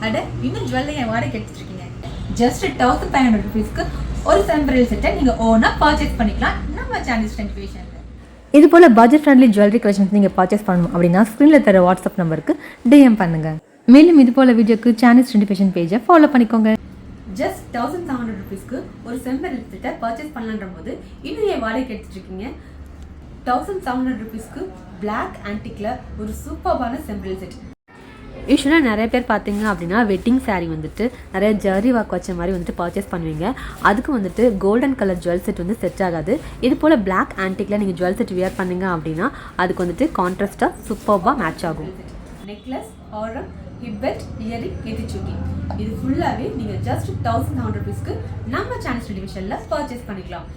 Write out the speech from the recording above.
அட இன்னும் ஜுவல்லரி வாடகை எடுத்துருக்கீங்க. ஜஸ்ட் 1500 rupeesக்கு ஒரு செம்பரல் செட்டை நீங்கள் ஓனாக பர்ச்சேஸ் பண்ணிக்கலாம் நம்ம சானிஷ் இமிடேஷன்ல. இது போல் பட்ஜெட் ஃப்ரெண்ட்லி ஜுவல்லரி கலெக்ஷன்ஸ் நீங்கள் பர்ச்சேஸ் பண்ணணும் அப்படின்னா ஸ்க்ரீனில் தர வாட்ஸ்அப் நம்பருக்கு டிஎம் பண்ணுங்கள். மேலும் இது போல் வீடியோக்கு சானிஷ் இமிடேஷன் பேஜை ஃபாலோ பண்ணிக்கோங்க. ஜஸ்ட் 1700 rupeesக்கு ஒரு செம்பரல் செட்டை பர்ச்சேஸ் பண்ணலான்ற போது இன்னும் வாடகை எடுத்துருக்கீங்க. 1700 rupeesக்கு பிளாக் ஆன்டிக்ல ஒரு சூப்பர்பான செம்பரல் செட். யூஸ்வலாக நிறைய பேர் பார்த்தீங்க அப்படின்னா வெட்டிங் சாரீ வந்துட்டு நிறைய ஜரி ஒர்க் வச்ச மாதிரி வந்துட்டு பர்ச்சேஸ் பண்ணுவீங்க. அதுக்கு வந்துட்டு கோல்டன் கலர் ஜுவல் செட் வந்து செட் ஆகாது. இது போல் பிளாக் ஆன்டிக்கில் நீங்கள் ஜுவல் செட் வியர் பண்ணீங்க அப்படின்னா அதுக்கு வந்துட்டு கான்ட்ராஸ்ட்டாக சூப்பர்பாக மேட்ச் ஆகும். நெக்லஸ், ஆரம், ஹிப்பெட், இயரிங், நெத்திச்சுட்டி இது ஃபுல்லாகவே நீங்கள் ஜஸ்ட் 1700 rupeesக்கு நம்ம சானிஷ் டிவிஷனில் பர்ச்சேஸ் பண்ணிக்கலாம்.